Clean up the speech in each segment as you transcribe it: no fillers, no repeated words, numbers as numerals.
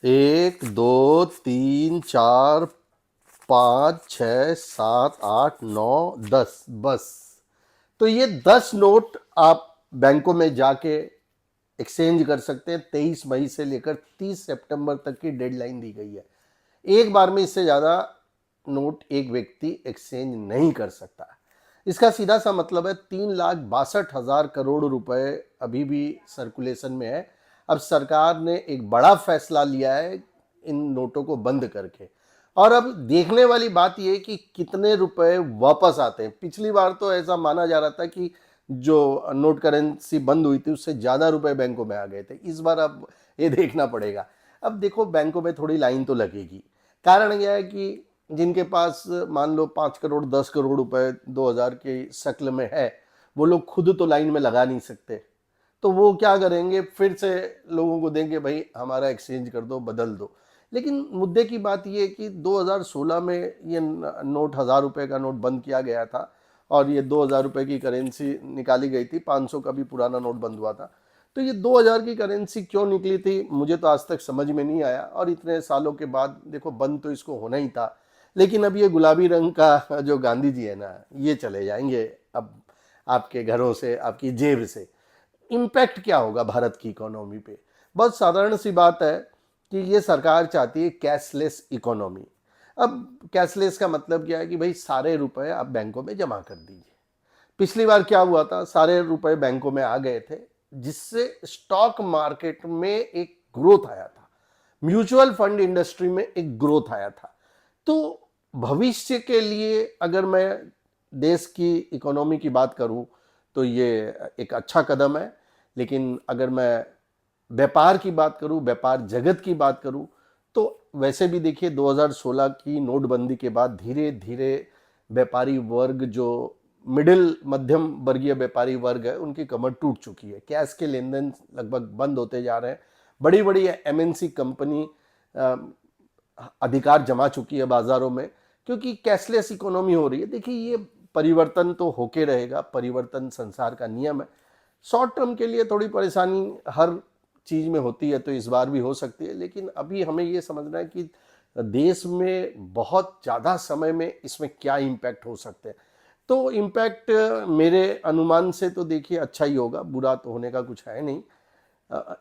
एक दो तीन चार पाँच छः सात आठ नौ दस, बस। तो ये 10 नोट आप बैंकों में जाके एक्सचेंज कर सकते हैं। 23 मई से लेकर 30 सितंबर तक की डेडलाइन दी गई है। एक बार में इससे ज़्यादा नोट एक व्यक्ति एक्सचेंज नहीं कर सकता। इसका सीधा सा मतलब है 3,62,000 करोड़ रुपए अभी भी सर्कुलेशन में है। अब सरकार ने एक बड़ा फैसला लिया है इन नोटों को बंद करके। और अब देखने वाली बात यह है कि कितने रुपए वापस आते हैं। पिछली बार तो ऐसा माना जा रहा था कि जो नोट करेंसी बंद हुई थी उससे ज़्यादा रुपए बैंकों में आ गए थे। इस बार अब ये देखना पड़ेगा। अब देखो, बैंकों में थोड़ी लाइन तो लगेगी। कारण यह है कि जिनके पास मान लो 5 करोड़ 10 करोड़ रुपए 2000 की शक्ल में है, वो लोग खुद तो लाइन में लगा नहीं सकते। तो वो क्या करेंगे, फिर से लोगों को देंगे भाई हमारा एक्सचेंज कर दो, बदल दो। लेकिन मुद्दे की बात ये है कि 2016 में ये नोट 1000 रुपए का नोट बंद किया गया था और ये 2000 रुपए की करेंसी निकाली गई थी। 500 का भी पुराना नोट बंद हुआ था। तो ये 2000 की करेंसी क्यों निकली थी मुझे तो आज तक समझ में नहीं आया। और इतने सालों के बाद देखो, बंद तो इसको होना ही था। लेकिन अब ये गुलाबी रंग का जो गांधी जी है ना, ये चले जाएंगे अब आपके घरों से, आपकी जेब से। इम्पैक्ट क्या होगा भारत की इकोनॉमी पे? बहुत साधारण सी बात है कि ये सरकार चाहती है कैशलेस इकोनॉमी। अब कैशलेस का मतलब क्या है कि भाई सारे रुपए आप बैंकों में जमा कर दीजिए। पिछली बार क्या हुआ था, सारे रुपए बैंकों में आ गए थे, जिससे स्टॉक मार्केट में एक ग्रोथ आया था, म्यूचुअल फंड इंडस्ट्री में एक ग्रोथ आया था। तो भविष्य के लिए अगर मैं देश की इकोनॉमी की बात करूं तो ये एक अच्छा कदम है। लेकिन अगर मैं व्यापार की बात करूं, व्यापार जगत की बात करूं, तो वैसे भी देखिए 2016 की नोटबंदी के बाद धीरे धीरे व्यापारी वर्ग, जो मिडिल मध्यम वर्गीय व्यापारी वर्ग है, उनकी कमर टूट चुकी है। कैश के लेन देन लगभग बंद होते जा रहे हैं। बड़ी बड़ी एमएनसी कंपनी अधिकार जमा चुकी है बाजारों में, क्योंकि कैशलेस इकोनॉमी हो रही है। देखिए, ये परिवर्तन तो होके रहेगा, परिवर्तन संसार का नियम है। शॉर्ट टर्म के लिए थोड़ी परेशानी हर चीज में होती है, तो इस बार भी हो सकती है। लेकिन अभी हमें ये समझना है कि देश में बहुत ज़्यादा समय में इसमें क्या इम्पैक्ट हो सकते हैं। तो इम्पैक्ट मेरे अनुमान से तो देखिए अच्छा ही होगा, बुरा तो होने का कुछ है नहीं।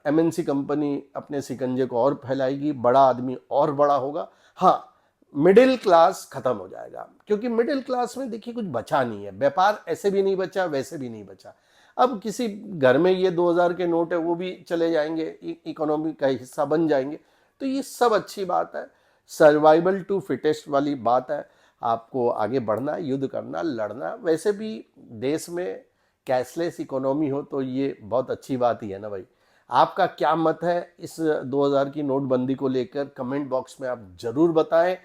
एमएनसी कंपनी अपने शिकंजे को और फैलाएगी, बड़ा आदमी और बड़ा होगा। हाँ, मिडिल क्लास खत्म हो जाएगा, क्योंकि मिडिल क्लास में देखिए कुछ बचा नहीं है। व्यापार ऐसे भी नहीं बचा, वैसे भी नहीं बचा। अब किसी घर में ये 2000 के नोट है, वो भी चले जाएंगे, इकोनॉमी का हिस्सा बन जाएंगे। तो ये सब अच्छी बात है, सर्वाइवल टू फिटेस्ट वाली बात है। आपको आगे बढ़ना, युद्ध करना, लड़ना। वैसे भी देश में कैशलेस इकोनॉमी हो तो ये बहुत अच्छी बात ही है ना भाई। आपका क्या मत है इस 2000 की नोटबंदी को लेकर? कमेंट बॉक्स में आप जरूर बताएं।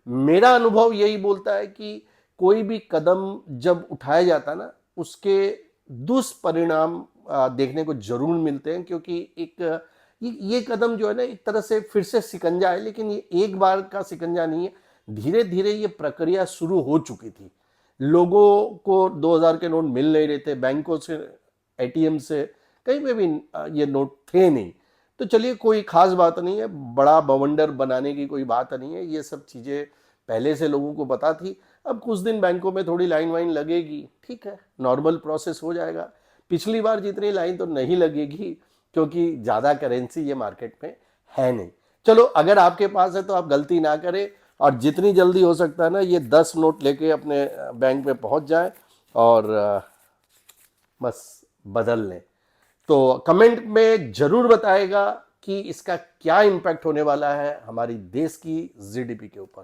मेरा अनुभव यही बोलता है कि कोई भी कदम जब उठाया जाता है ना, उसके दुष्परिणाम देखने को जरूर मिलते हैं। क्योंकि एक ये कदम जो है ना, एक तरह से फिर से शिकंजा है, लेकिन ये एक बार का शिकंजा नहीं है। धीरे धीरे ये प्रक्रिया शुरू हो चुकी थी। लोगों को 2000 के नोट मिल नहीं रहे थे, बैंकों से, एटीएम से, कहीं पे भी ये नोट थे नहीं। तो चलिए, कोई खास बात नहीं है, बड़ा बवंडर बनाने की कोई बात नहीं है। ये सब चीज़ें पहले से लोगों को पता थी। अब कुछ दिन बैंकों में थोड़ी लाइन वाइन लगेगी, ठीक है, नॉर्मल प्रोसेस हो जाएगा। पिछली बार जितनी लाइन तो नहीं लगेगी, क्योंकि ज़्यादा करेंसी ये मार्केट में है नहीं। चलो, अगर आपके पास है तो आप गलती ना करें, और जितनी जल्दी हो सकता है ना, ये 10 नोट लेके अपने बैंक में पहुंच जाएं और बस बदल लें। तो कमेंट में जरूर बताएगा कि इसका क्या इम्पैक्ट होने वाला है हमारी देश की जीडीपी के ऊपर।